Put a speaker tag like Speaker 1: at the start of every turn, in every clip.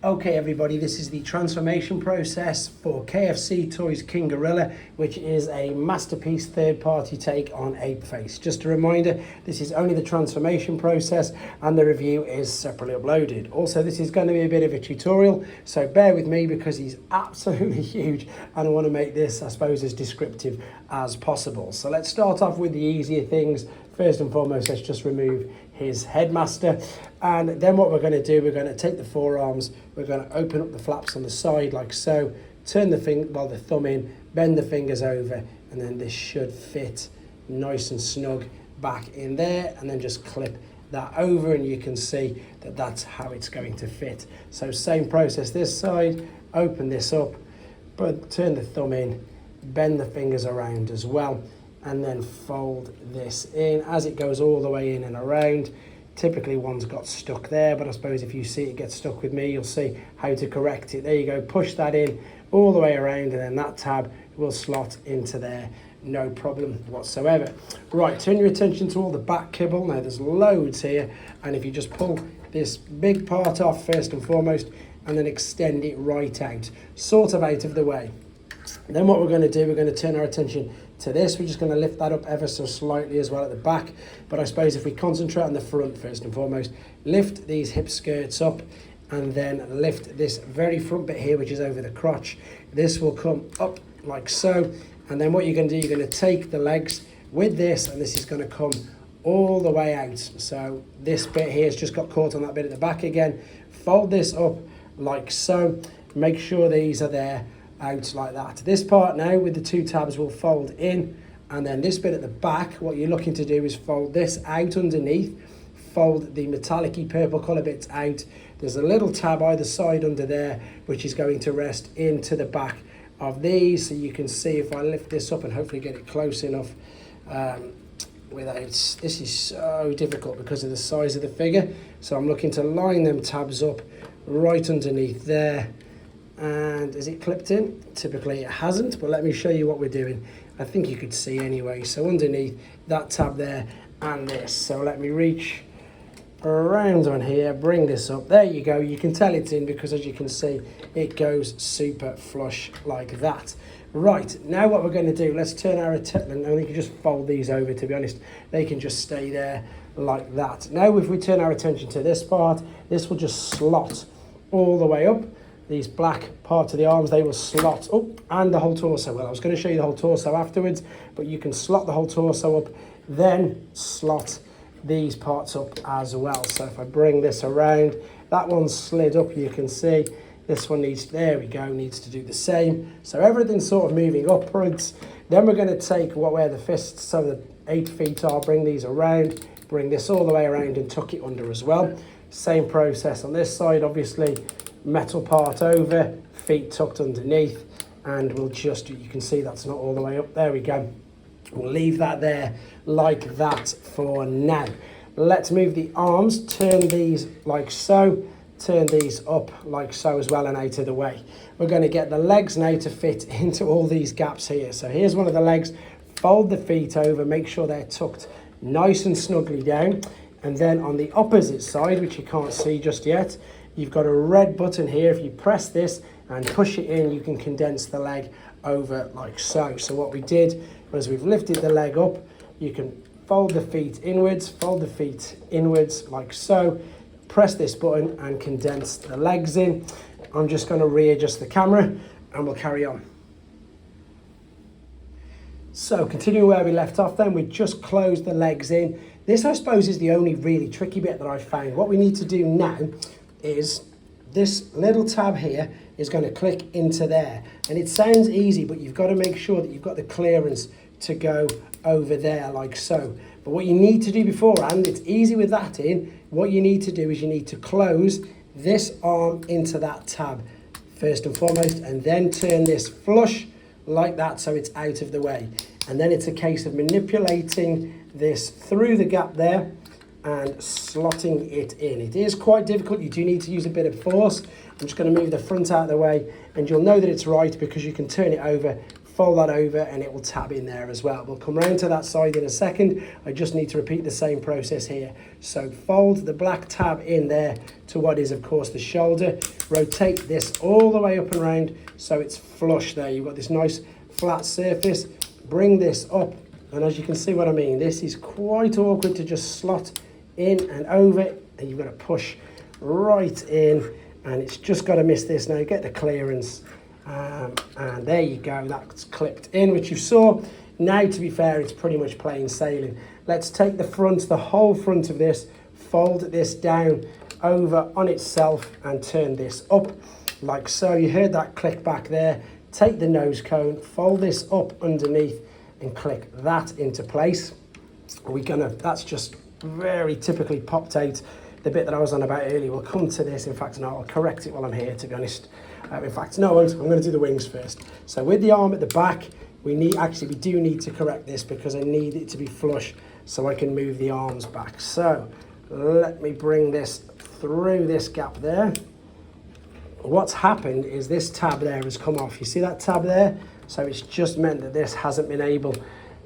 Speaker 1: Okay everybody, this is the transformation process for KFC Toys Kingorilla, which is a masterpiece third-party take on apeface. Just a reminder, this is only the transformation process and the review is separately uploaded. Also, this is going to be a bit of a tutorial, so bear with me because he's absolutely huge and I want to make this, I suppose, as descriptive as possible. So let's start off with the easier things. First and foremost, let's just remove his headmaster, and then what we're going to do, we're going to take the forearms, we're going to open up the flaps on the side like so, turn the thumb in, bend the fingers over, and then this should fit nice and snug back in there, and then just clip that over and you can see that that's how it's going to fit. So same process this side, open this up, but turn the thumb in, bend the fingers around as well, and then fold this in as it goes all the way in and around. Typically one's got stuck there, but I suppose if you see it get stuck with me, you'll see how to correct it. There you go, push that in all the way around, and then that tab will slot into there, no problem whatsoever. Right, turn your attention to all the back kibble. Now there's loads here, and if you just pull this big part off first and foremost, and then extend it right out, sort of out of the way. Then what we're going to do, we're going to turn our attention to this. We're just going to lift that up ever so slightly as well at the back. But I suppose if we concentrate on the front first and foremost, lift these hip skirts up and then lift this very front bit here, which is over the crotch. This will come up like so. And then what you're going to do, you're going to take the legs with this, and this is going to come all the way out. So this bit here has just got caught on that bit at the back again. Fold this up like so. Make sure these are there out like that. This part now with the two tabs will fold in, and then this bit at the back, what you're looking to do is fold this out underneath, fold the metallic-y purple colour bits out. There's a little tab either side under there which is going to rest into the back of these, so you can see if I lift this up and hopefully get it close enough without, this is so difficult because of the size of the figure, so I'm looking to line them tabs up right underneath there. And is it clipped in? Typically it hasn't, but let me show you what we're doing. I think you could see anyway. So underneath that tab there and this. So let me reach around on here, bring this up. There you go. You can tell it's in because as you can see, it goes super flush like that. Right, now what we're going to do, let's turn our attention, and we can just fold these over, to be honest. They can just stay there like that. Now if we turn our attention to this part, this will just slot all the way up. These black parts of the arms, they will slot up, and the whole torso. Well, I was going to show you the whole torso afterwards, but you can slot the whole torso up, then slot these parts up as well. So if I bring this around, that one's slid up, you can see. This one needs, there we go, needs to do the same. So everything's sort of moving upwards. Then we're going to take where the fists, so the 8 feet are, bring these around, bring this all the way around and tuck it under as well. Same process on this side, obviously. Metal part over, feet tucked underneath, and we'll just, you can see that's not all the way up. There we go. We'll leave that there like that for now. Let's move the arms, turn these like so, turn these up like so as well and out of the way. We're going to get the legs now to fit into all these gaps here. So here's one of the legs, fold the feet over, make sure they're tucked nice and snugly down. And then on the opposite side, which you can't see just yet, you've got a red button here. If you press this and push it in, you can condense the leg over like so. So what we did was we've lifted the leg up. You can fold the feet inwards like so. Press this button and condense the legs in. I'm just going to readjust the camera and we'll carry on. So continuing where we left off then, we just closed the legs in. This, I suppose, is the only really tricky bit that I've found. What we need to do now is this little tab here is going to click into there. And it sounds easy, but you've got to make sure that you've got the clearance to go over there like so. But what you need to do beforehand, it's easy with that in, what you need to do is you need to close this arm into that tab first and foremost, and then turn this flush like that so it's out of the way. And then it's a case of manipulating this through the gap there and slotting it in. It is quite difficult. You do need to use a bit of force. I'm just going to move the front out of the way, and you'll know that it's right because you can turn it over, fold that over and it will tab in there as well. We'll come round to that side in a second. I just need to repeat the same process here. So fold the black tab in there to what is of course the shoulder. Rotate this all the way up and round so it's flush there. You've got this nice flat surface. Bring this up, and as you can see what I mean, this is quite awkward to just slot in and over, and you've got to push right in, and it's just got to miss this now. Get the clearance, and there you go, that's clipped in, which you saw. Now, to be fair, it's pretty much plain sailing. Let's take the front, the whole front of this, fold this down over on itself and turn this up like so. You heard that click back there. Take the nose cone, fold this up underneath and click that into place. That's just very typically popped out. The bit that I was on about earlier, we'll come to this. In fact, no, I'll correct it while I'm here, to be honest. In fact, no, I'm going to do the wings first. So with the arm at the back, we do need to correct this because I need it to be flush so I can move the arms back. So let me bring this through this gap there. What's happened is this tab there has come off. You see that tab there? So it's just meant that this hasn't been able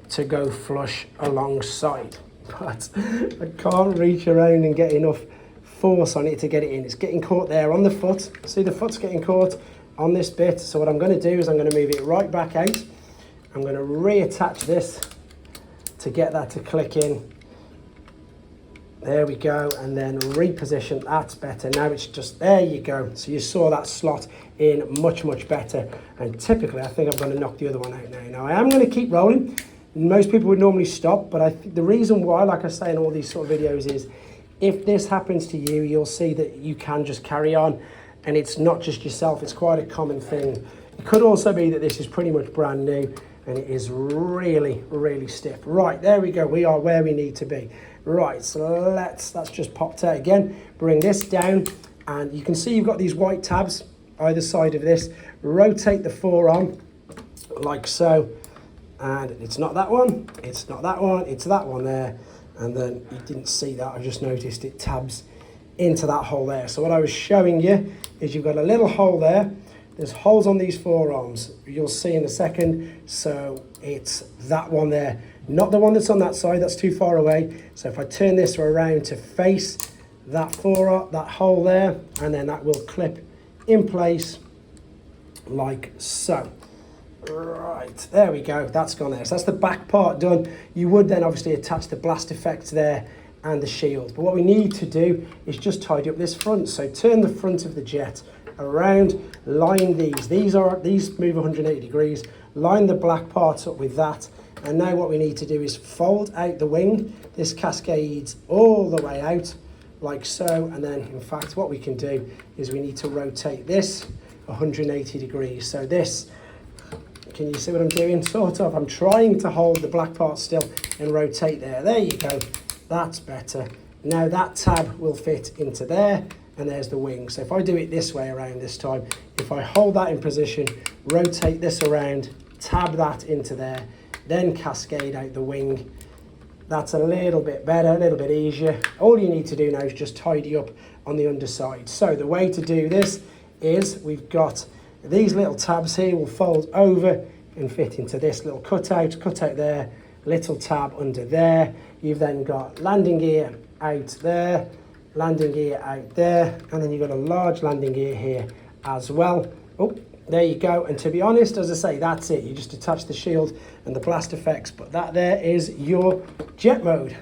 Speaker 1: to go flush alongside. But I can't reach around and get enough force on it to get it in. It's getting caught there on the foot. See, the foot's getting caught on this bit. So what I'm going to do is I'm going to move it right back out. I'm going to reattach this to get that to click in. There we go, and then reposition. That's better. Now it's just, there you go. So you saw that slot in much, much better. And typically, I think I'm going to knock the other one out now. Now, I am going to keep rolling. Most people would normally stop, but I think the reason why, like I say in all these sort of videos, is if this happens to you, you'll see that you can just carry on. And it's not just yourself. It's quite a common thing. It could also be that this is pretty much brand new and it is really, really stiff. Right, there we go. We are where we need to be. Right, so that's just popped out again. Bring this down, and you can see you've got these white tabs either side of this. Rotate the forearm like so, and it's not that one, it's not that one, it's that one there. And then you didn't see that, I just noticed it tabs into that hole there. So what I was showing you is you've got a little hole there. There's holes on these forearms, you'll see in a second. So it's that one there. Not the one that's on that side, that's too far away. So if I turn this around to face that forearm, that hole there, and then that will clip in place like so. Right, there we go, that's gone there. So that's the back part done. You would then obviously attach the blast effect there and the shield. But what we need to do is just tidy up this front. So turn the front of the jet around, line these. These move 180 degrees. Line the black parts up with that. And now what we need to do is fold out the wing. This cascades all the way out like so. And then in fact, what we can do is we need to rotate this 180 degrees. So this, can you see what I'm doing? Sort of, I'm trying to hold the black part still and rotate there. There you go, that's better. Now that tab will fit into there, and there's the wing. So if I do it this way around this time, if I hold that in position, rotate this around, tab that into there, then cascade out the wing, that's a little bit better, a little bit easier. All you need to do now is just tidy up on the underside. So the way to do this is we've got these little tabs here, will fold over and fit into this little cutout there, little tab under there. You've then got landing gear out there, landing gear out there, and then you've got a large landing gear here as well. Oh, there you go. And to be honest, as I say, that's it. You just attach the shield and the blast effects, but that there is your jet mode.